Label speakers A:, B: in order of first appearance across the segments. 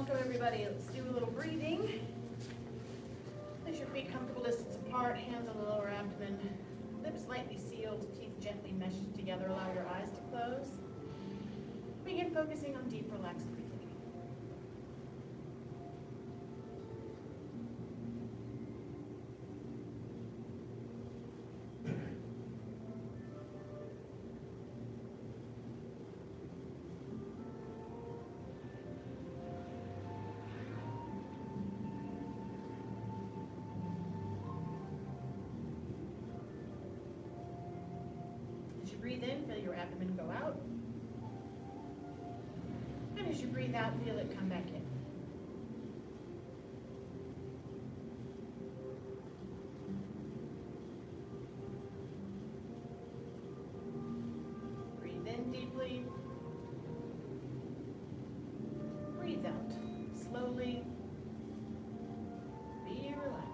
A: Welcome everybody. Let's do a little breathing. Place your feet comfortable distance apart, hands on the lower abdomen, lips lightly sealed, teeth gently meshed together. Allow your eyes to close. Begin focusing on deep, relaxed breathing. Breathe in, feel your abdomen go out. And as you breathe out, feel it come back in. Breathe in deeply. Breathe out slowly. Be relaxed.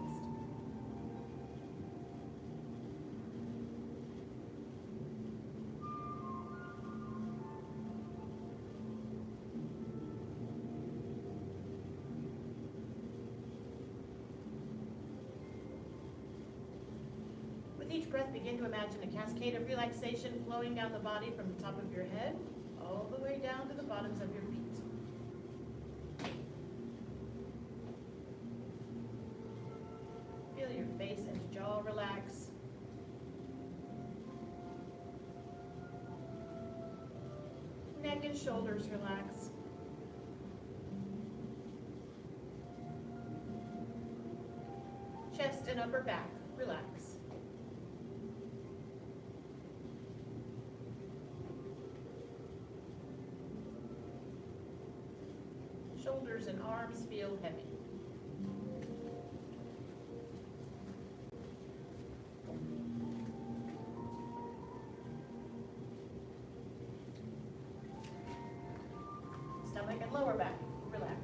A: With each breath, begin to imagine a cascade of relaxation flowing down the body from the top of your head all the way down to the bottoms of your feet. Feel your face and jaw relax. Neck and shoulders relax. Chest and upper back relax. Shoulders and arms feel heavy. Stomach and lower back, relax.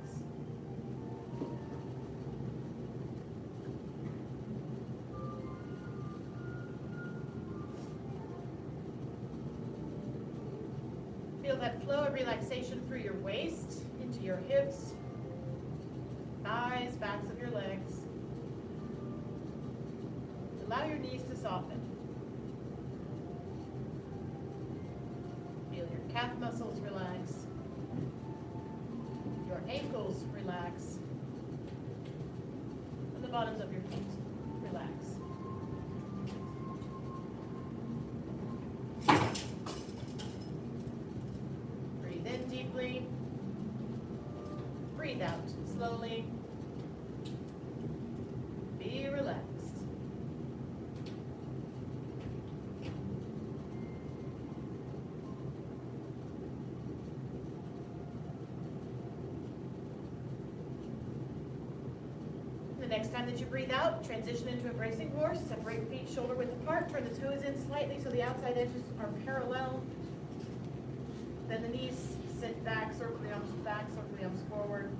A: Feel that flow of relaxation through your waist, into your hips, thighs, backs of your legs. Allow your knees to soften. Feel your calf muscles relax. Your ankles relax. And the bottoms of your feet relax. Breathe in deeply. Breathe out slowly. Be relaxed. The next time that you breathe out, transition into a bracing horse. Separate feet shoulder width apart. Turn the toes in slightly so the outside edges are parallel. Then the knees sit back, circle the arms back, circle the arms forward.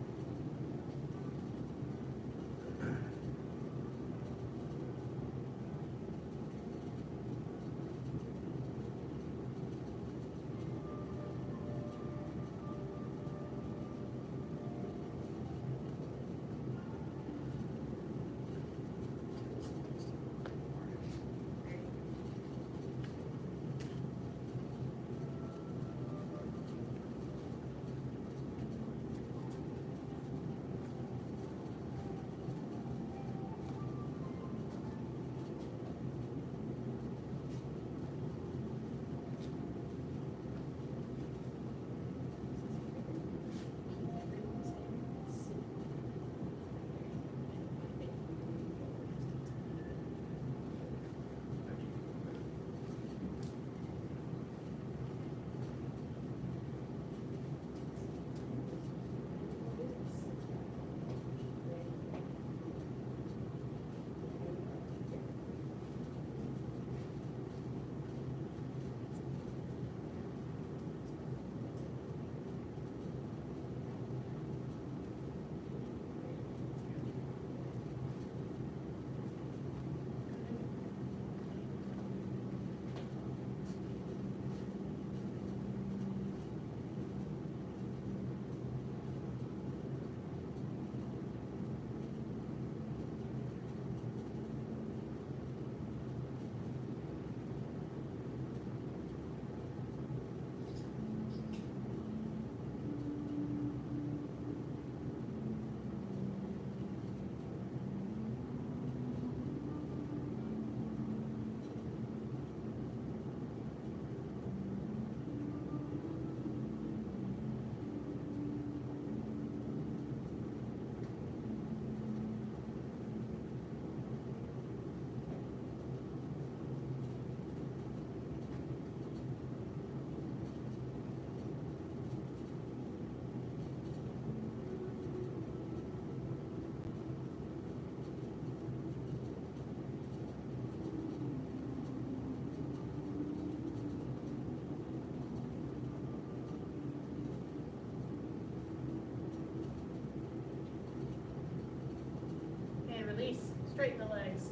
A: And release. Straighten the legs.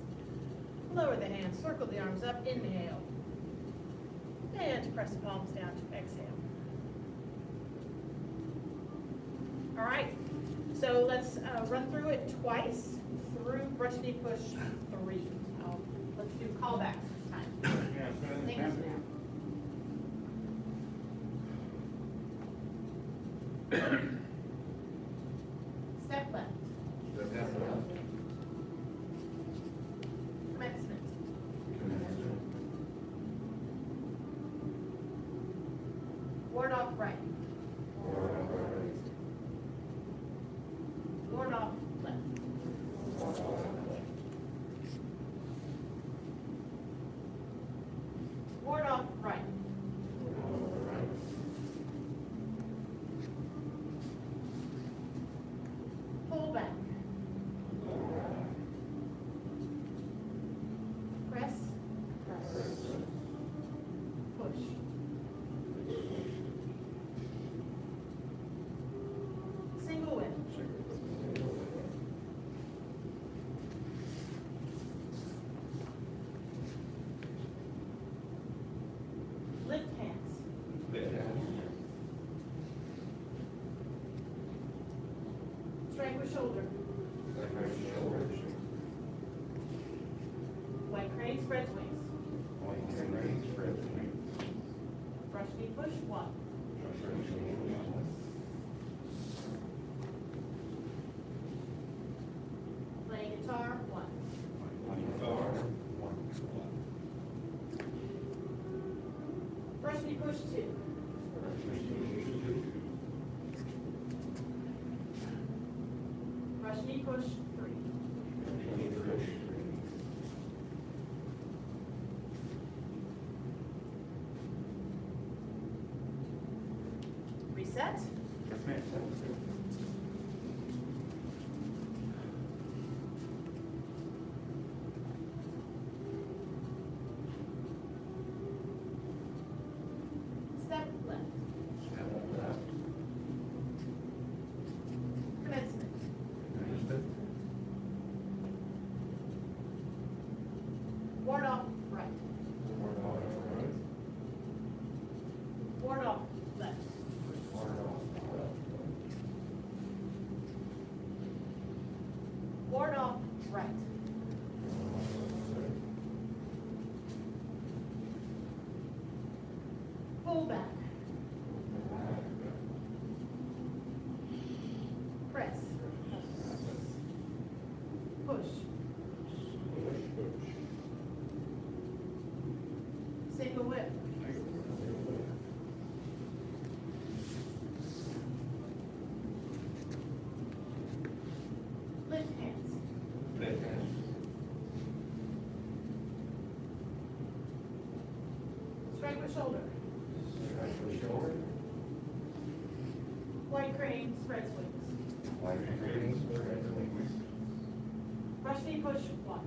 A: Lower the hands. Circle the arms up. Inhale. And press the palms down to exhale. All right. So let's run through it twice through brush knee push 3. Let's do callbacks this time. Thank you. Step left. Commencement. Ward off right. Ward off left. Ward off right. Pull back. Press. Push. Single whip. Lift hands. Strike with shoulder. White crane spreads wings. Brush knee push 1. Playing guitar 1. Brush knee push 2. Brush knee push 3. Reset. Step left. Commencement. Ward off right. Ward off left. Ward off right. Pull back. Press. Push. Single whip. Lift hands. Strike with shoulder. White crane spreads wings. Brush knee push 1.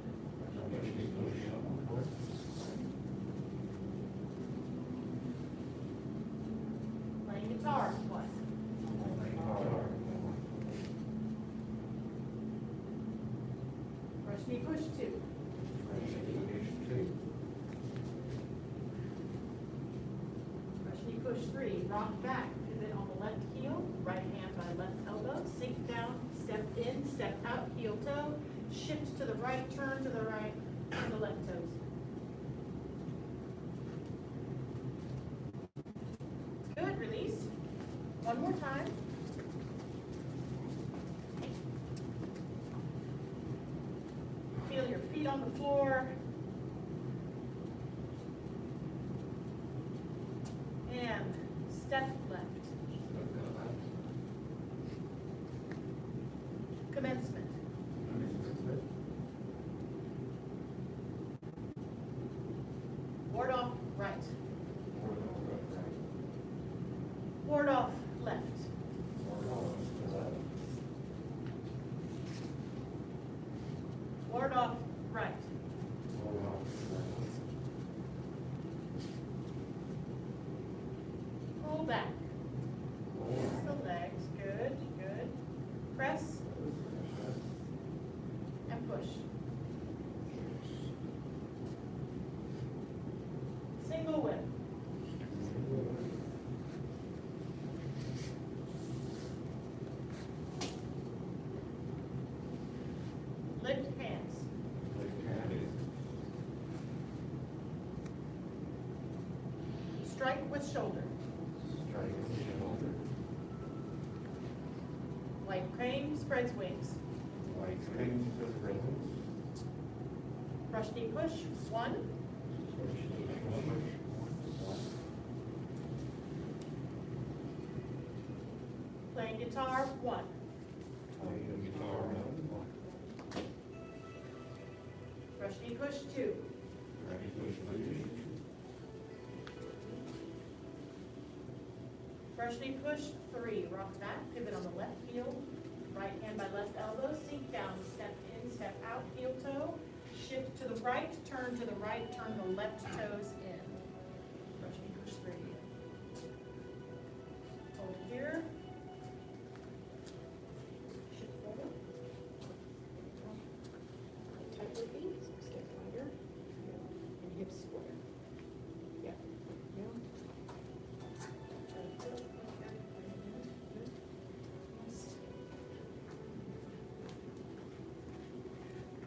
A: Playing guitar 1. Brush knee push 2. Brush knee push 3. Rock back. Pivot on the left heel. Right hand by left elbow. Sink down. Step in. Step out. Heel toe. Shift to the right. Turn to the right. Turn the left toes. Good. Release. One more time. Feel your feet on the floor. And step left. Commencement. Ward off right. Ward off left. Ward off right. Pull back. Use the legs. Good, good. Press and push. strike with shoulder.
B: Strike with shoulder.
A: Like crane spreads wings.
B: Like crane with rings.
A: Brush knee push, 1. Playing guitar, 1.
B: Playing guitar, 1.
A: Brush knee push, 2.
B: Ready push 2.
A: Brush knee push, 3. Rock back, pivot on the left heel. Right hand by left elbow, sink down, step in, step out, heel toe. Shift to the right, turn to the right, turn the left toes in. Brush knee push 3. Hold here. Shift forward. Tight with feet, step wider. And hips square. Yeah. Yeah.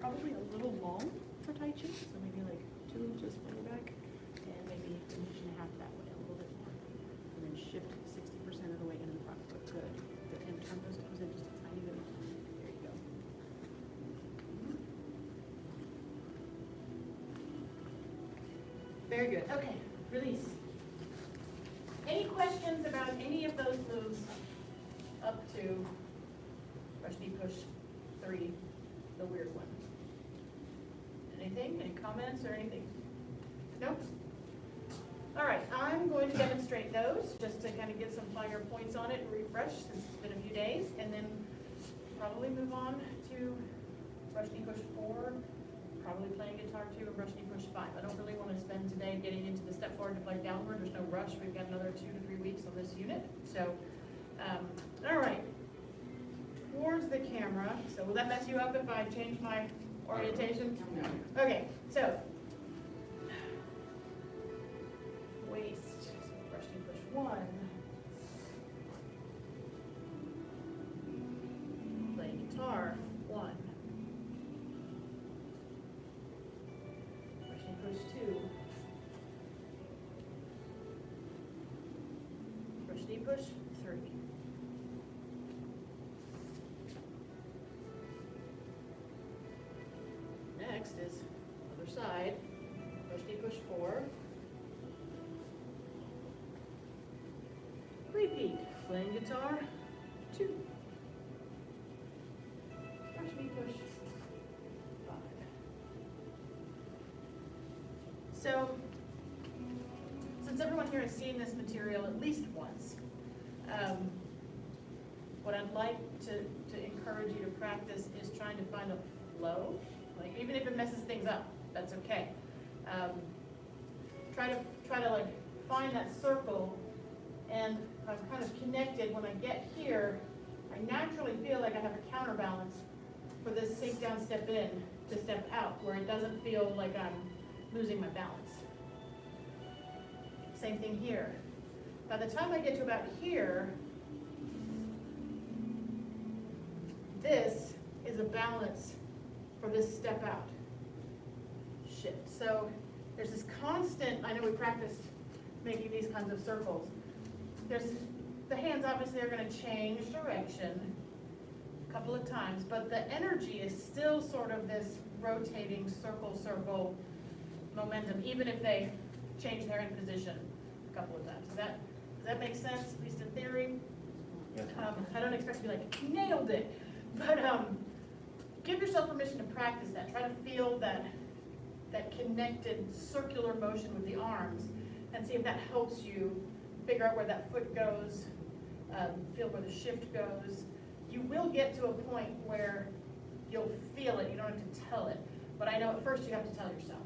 A: Probably a little long for Tai Chi, so maybe like 2 inches further back, and maybe 1.5 inches that way, a little bit more. And then shift 60% of the way into the front foot. Good. Good. And turn those toes in just a tiny bit. There you go. Very good. Okay, release. Any questions about any of those moves up to brush knee push 3, the weird one? Anything? Any comments or anything? No? All right, I'm going to demonstrate those just to kind of get some finer points on it and refresh since it's been a few days, and then probably move on to brush knee push 4, probably playing guitar 2, and brush knee push 5. I don't really want to spend today getting into the step forward to play downward. There's no rush. We've got another 2 to 3 weeks on this unit. So, all right. Towards the camera. So will that mess you up if I change my orientation?
B: No.
A: Okay, so waist, so brush knee push 1. Playing guitar 1. Brush knee push 2. Brush knee push 3. Next is other side, brush knee push 4. Repeat, playing guitar 2. Brush knee push 5. So, since everyone here has seen this material at least once, what I'd like to encourage you to practice is trying to find a flow. Like, even if it messes things up, that's okay. Try to like find that circle, and if I'm kind of connected, when I get here, I naturally feel like I have a counterbalance for this sink down, step in to step out, where it doesn't feel like I'm losing my balance. Same thing here. By the time I get to about here, this is a balance for this step out shift. So there's this constant, I know we practiced making these kinds of circles. There's, the hands obviously are going to change direction a couple of times, but the energy is still sort of this rotating circle momentum, even if they change their hand position a couple of times. Does that make sense, at least in theory?
B: Yes.
A: I don't expect to be like, nailed it, but give yourself permission to practice that. Try to feel that connected circular motion with the arms, and see if that helps you figure out where that foot goes, feel where the shift goes. You will get to a point where you'll feel it. You don't have to tell it, but I know at first you have to tell yourself.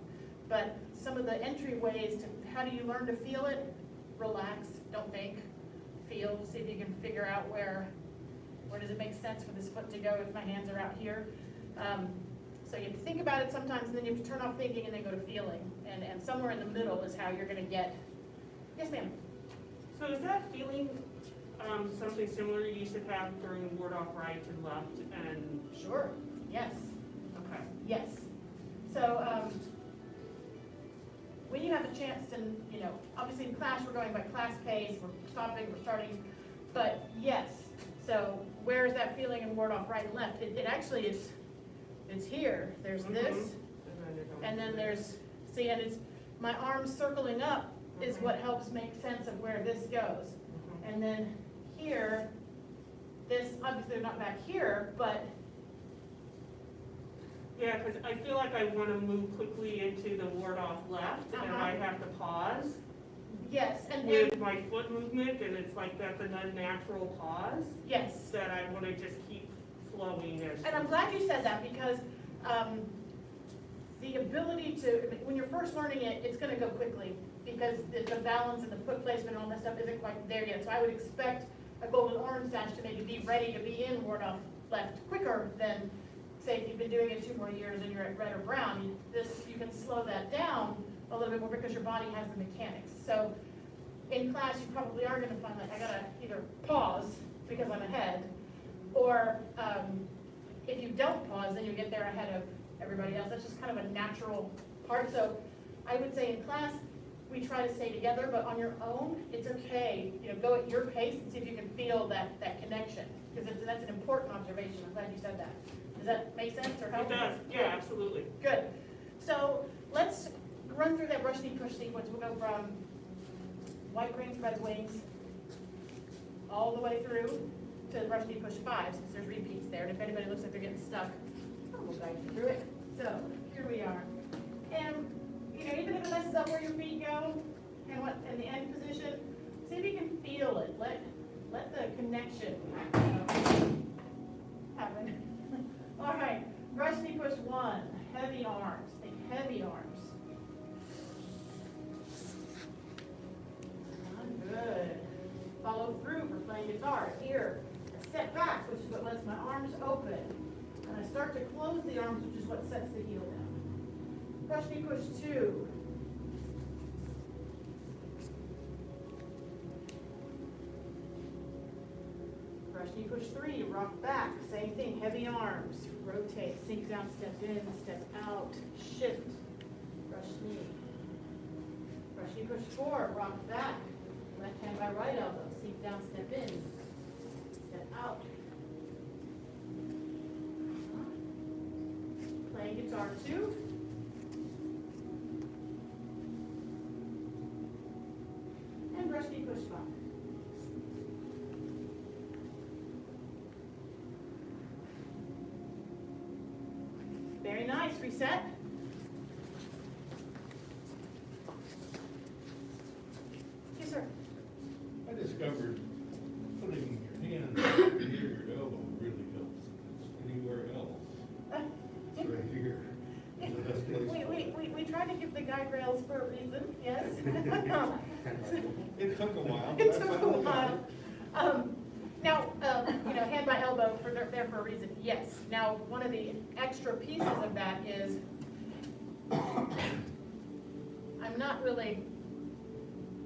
A: But some of the entry ways to how do you learn to feel it? Relax, don't think, feel, see if you can figure out where does it make sense for this foot to go if my hands are out here. So you have to think about it sometimes, and then you have to turn off thinking and then go to feeling. And somewhere in the middle is how you're going to get. Yes, ma'am.
C: So is that feeling something similar you used to have during ward off right and left and?
A: Sure. Yes.
C: Okay.
A: Yes. So when you have a chance to, obviously in class, we're going by class pace, we're stopping, we're starting, but yes. So where is that feeling in ward off right and left? It actually is, it's here. There's this, and then there's, see, and it's, my arms circling up is what helps make sense of where this goes. And then here, this, obviously they're not back here, but
C: Yeah, because I feel like I want to move quickly into the ward off left, and I have to pause
A: yes, and
C: with my foot movement, and it's like that's an unnatural pause
A: yes.
C: that I want to just keep flowing as.
A: And I'm glad you said that because the ability to, when you're first learning it, it's gonna go quickly because the balance and the foot placement and all that stuff isn't quite there yet. So I would expect a golden orange sash to maybe be ready to be in ward off left quicker than, say, if you've been doing it 2 more years and you're at red or brown. You can slow that down a little bit more because your body has the mechanics. So in class, you probably are gonna find like, I gotta either pause because I'm ahead, or if you don't pause, then you get there ahead of everybody else. That's just kind of a natural part. So I would say in class, we try to stay together, but on your own, it's okay. Go at your pace and see if you can feel that connection, because that's an important observation. I'm glad you said that. Does that make sense or help?
C: It does, yeah, absolutely.
A: Good. So let's run through that brush knee push sequence. We'll go from white wings, red wings, all the way through to the brush knee push 5, since there's repeats there. And if anybody looks like they're getting stuck, we'll guide you through it. So here we are. And even if it messes up where your feet go and what in the end position, see if you can feel it. Let the connection happen. All right, brush knee push 1, heavy arms. Think heavy arms. Good. Follow through for playing guitar. Here, I step back, which is what lets my arms open. And I start to close the arms, which is what sets the heel down. Brush knee push 2. Brush knee push 3, rock back. Same thing, heavy arms. Rotate, sink down, step in, step out, shift. Brush knee. Brush knee push 4, rock back. Left hand by right elbow, sink down, step in, step out. Playing guitar 2. And brush knee push 5. Very nice, reset. Yes, sir.
D: I discovered putting your hand near your elbow really helps. If it's anywhere else, it's right here. It's the best place.
A: We try to give the guide rails for a reason, yes?
D: It took a while.
A: It took a while. Now, hand by elbow, there for a reason, yes. Now, one of the extra pieces of that is, I'm not really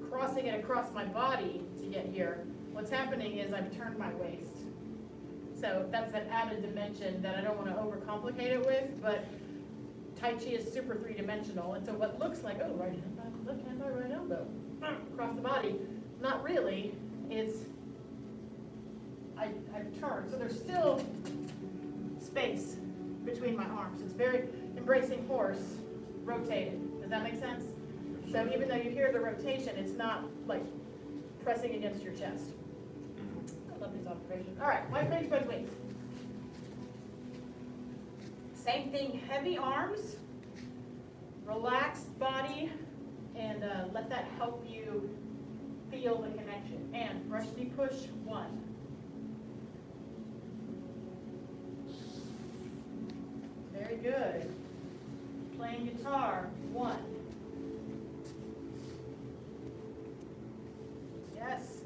A: crossing it across my body to get here. What's happening is I've turned my waist. So that's an added dimension that I don't want to overcomplicate it with, but Tai Chi is super 3-dimensional, and so what looks like, oh, right hand by left hand by right elbow, across the body, not really. It's I've turned, so there's still space between my arms. It's very embracing horse, rotated. Does that make sense? So even though you hear the rotation, it's not like pressing against your chest. I love these observations. All right, white wings, red wings. Same thing, heavy arms, relaxed body, and let that help you feel the connection. And brush knee push 1. Very good. Playing guitar 1. Yes.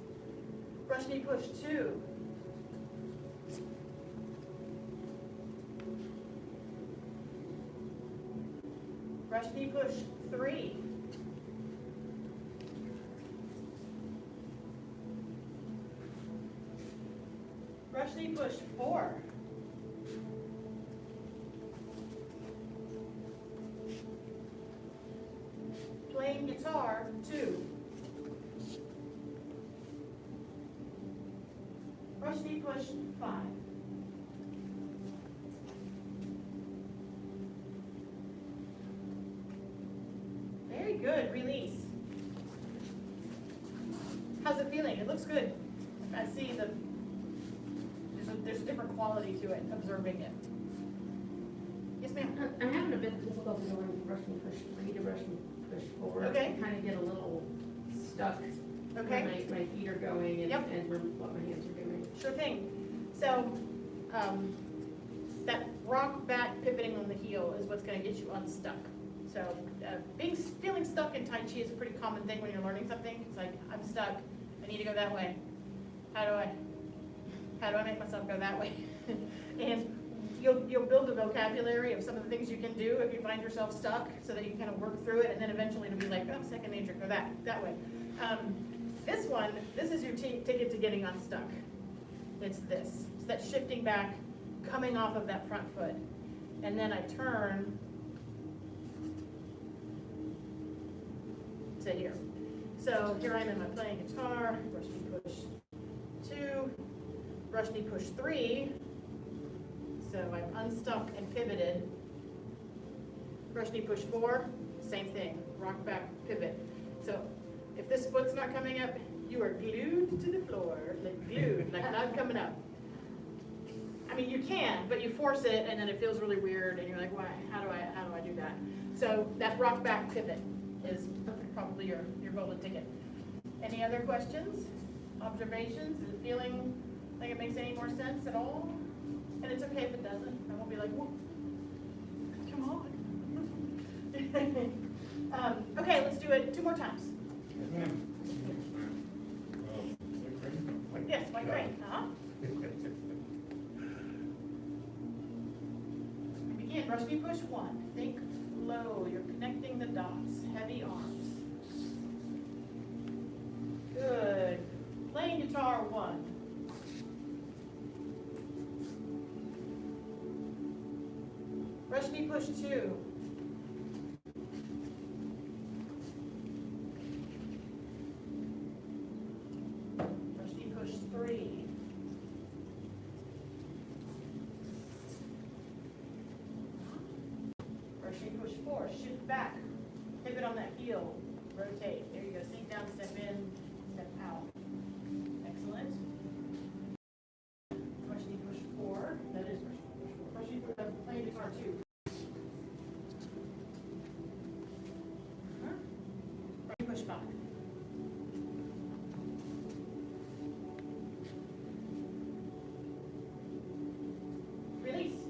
A: Brush knee push 2. Brush knee push 3. Brush knee push 4. Brush knee push 5. Very good, release. How's it feeling? It looks good. I see there's a different quality to it, observing it. Yes, ma'am?
E: I'm having a bit of difficulty going from brush and push 3 to brush and push 4.
A: Okay.
E: I kind of get a little stuck.
A: Okay.
E: Where my feet are going and,
A: Yep.
E: and where, what my hands are doing.
A: Sure thing. So, that rock back pivoting on the heel is what's gonna get you unstuck. So, feeling stuck in Tai Chi is a pretty common thing when you're learning something. It's like, I'm stuck, I need to go that way. How do I make myself go that way? And you'll build a vocabulary of some of the things you can do if you find yourself stuck, so that you can kind of work through it, and then eventually it'll be like, oh, second nature, go that way. This is your ticket to getting unstuck. It's this. It's that shifting back, coming off of that front foot. And then I turn to here. So here I am in my playing guitar, brush knee push 2, brush knee push 3. So I'm unstuck and pivoted. Brush knee push 4, same thing, rock back, pivot. So if this foot's not coming up, you are glued to the floor, like glued, like not coming up. I mean, you can, but you force it, and then it feels really weird, and you're like, why? How do I do that? So that rock back pivot is probably your golden ticket. Any other questions, observations? Is it feeling like it makes any more sense at all? And it's okay if it doesn't. I won't be like, whoa, come on. Okay, let's do it 2 more times. Yes, white crane. Begin. Brush knee push 1. Think flow. You're connecting the dots. Heavy arms. Good. Playing guitar 1. Brush knee push 2. Brush knee push 3. Brush knee push 4. Shift back. Pivot on that heel. Rotate. There you go. Sink down, step in, step out. Excellent. Brush knee push 4. That is brush knee push 4. Brush knee push, playing guitar 2. Push back. Release.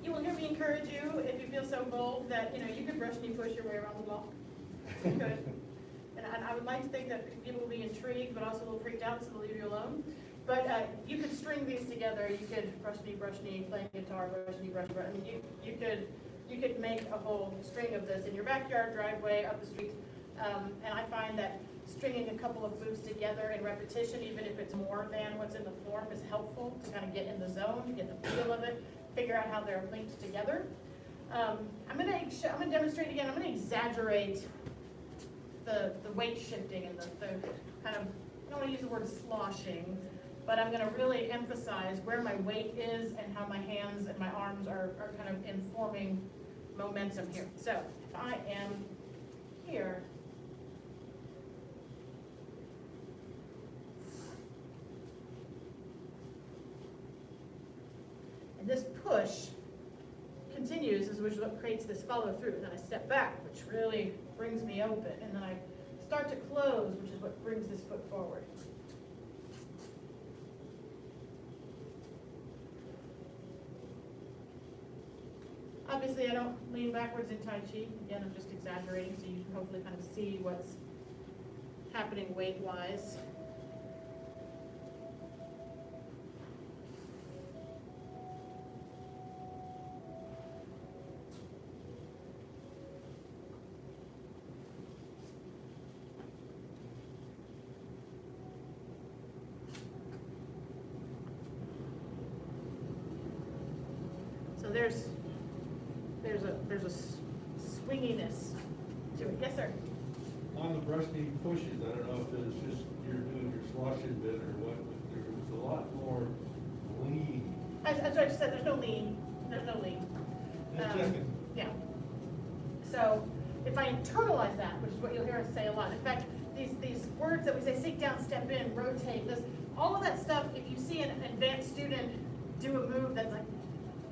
A: You will hear me encourage you, if you feel so bold, that you could brush knee push your way around the block. You could. And I would like to think that people will be intrigued, but also a little freaked out, so they'll leave you alone. But you could string these together. You could brush knee, playing guitar, brush knee, brush. I mean, you could make a whole string of this in your backyard, driveway, up the street. And I find that stringing a couple of moves together in repetition, even if it's more than what's in the form, is helpful to kind of get in the zone, to get the feel of it, figure out how they're linked together. I'm going to demonstrate again. I'm going to exaggerate the weight shifting and the kind of, I don't want to use the word sloshing, but I'm going to really emphasize where my weight is and how my hands and my arms are kind of informing momentum here. So if I am here, and this push continues, which is what creates this follow through. And then I step back, which really brings me open. And then I start to close, which is what brings this foot forward. Obviously, I don't lean backwards in Tai Chi. Again, I'm just exaggerating, so you can hopefully kind of see what's happening weight-wise. So there's a swinginess to it. Yes, sir.
D: On the brush knee pushes, I don't know if it's just you're doing your sloshing bit or what, but there's a lot more lean.
A: As I just said, there's no lean, there's no lean.
D: Just checking.
A: Yeah. So if I internalize that, which is what you'll hear us say a lot, in fact, these words that we say, sink down, step in, rotate, this, all of that stuff, if you see an advanced student do a move that's like,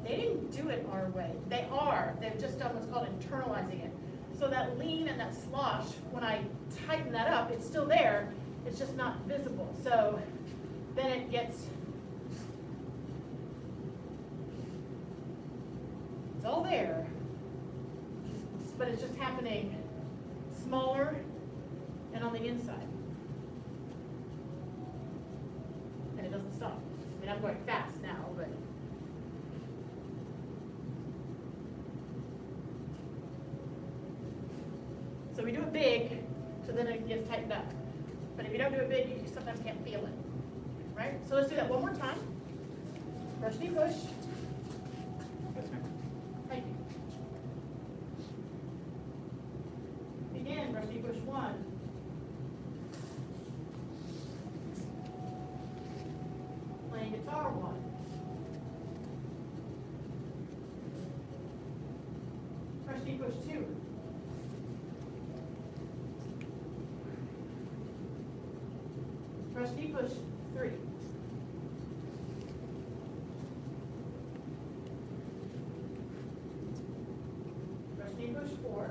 A: they didn't do it our way. They've just done what's called internalizing it. So that lean and that slosh, when I tighten that up, it's still there, it's just not visible. So then it gets, it's all there, but it's just happening smaller and on the inside. And it doesn't stop. I mean, I'm going fast now, but. So we do it big, so then it gets tightened up. But if you don't do it big, you sometimes can't feel it, right? So let's do that one more time. Brush knee push.
B: Yes, ma'am.
A: Thank you. Again, brush knee push 1. Playing guitar 1. Brush knee push 2. Brush knee push 3. Brush knee push 4.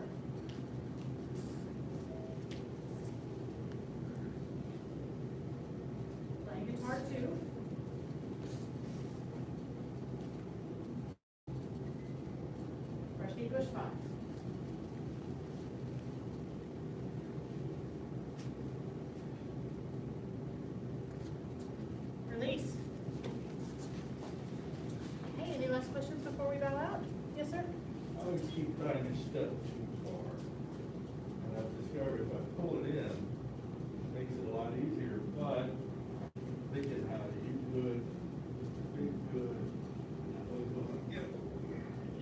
A: Playing guitar 2. Brush knee push 5. Release. Hey, any last questions before we bow out? Yes, sir?
D: I would keep trying to step too far. And I've discovered if I pull it in, it makes it a lot easier, but thinking how you could, be good. I was going to get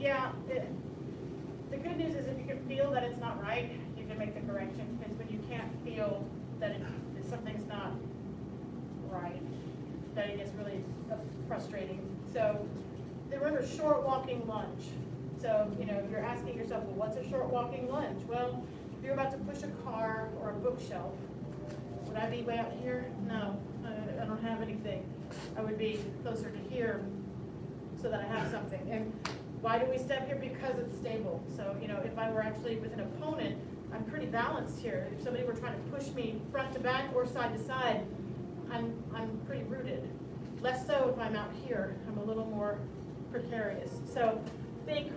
A: Yeah, the good news is if you can feel that it's not right, you can make the correction, because when you can't feel that something's not right, then it gets really frustrating. So remember, short walking lunge. So, you know, if you're asking yourself, well, what's a short walking lunge? Well, if you're about to push a car or a bookshelf, would I be way out here? No, I don't have anything. I would be closer to here so that I have something. And why do we step here? Because it's stable. So, you know, if I were actually with an opponent, I'm pretty balanced here. If somebody were trying to push me front to back or side to side, I'm pretty rooted. Less so if I'm out here. I'm a little more precarious. So think,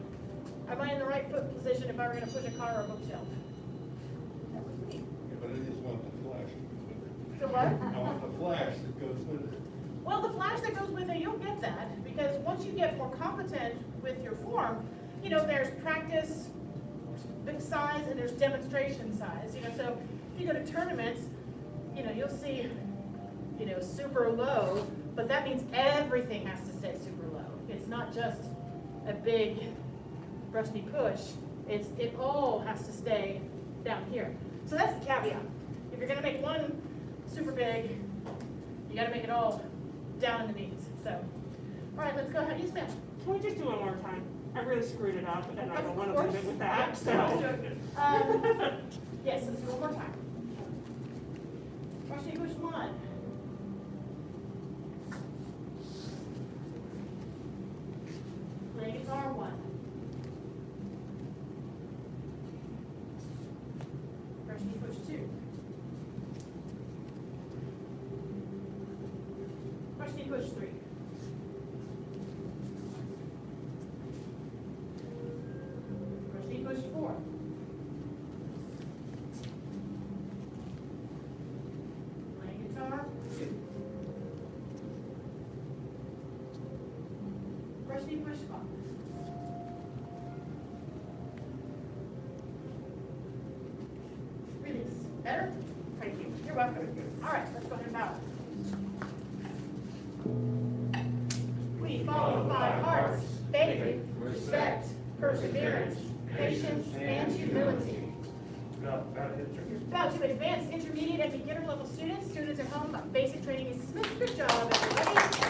A: am I in the right foot position if I were going to push a car or a bookshelf? That was me.
D: Yeah, but I just want the flash to go with it.
A: The what?
D: I want the flash that goes with it.
A: Well, the flash that goes with it, you'll get that, because once you get more competent with your form, you know, there's practice big size and there's demonstration size. You know, so if you go to tournaments, you know, you'll see, you know, super low, but that means everything has to stay super low. It's not just a big brush knee push. It all has to stay down here. So that's the caveat. If you're gonna make one super big, you gotta make it all down in the knees. So, all right, let's go ahead. Yes, ma'am.
C: Can we just do one more time? I really screwed it up, and I don't want to
A: Of
C: leave it
A: course.
C: with that, so.
A: Yes, let's do one more time. Brush knee push 1. Play guitar 1. Brush knee push 2. Brush knee push 3. Brush knee push 4. Playing guitar 2. Brush knee push 5. Release. Better?
C: Thank you.
A: You're welcome. All right, let's go ahead and bow. We follow 5 hearts: faith, respect, perseverance, patience, and humility.
B: Got it.
A: You're about to advance intermediate and beginner level students. Students at home, basic training is dismissed. Good job, everybody.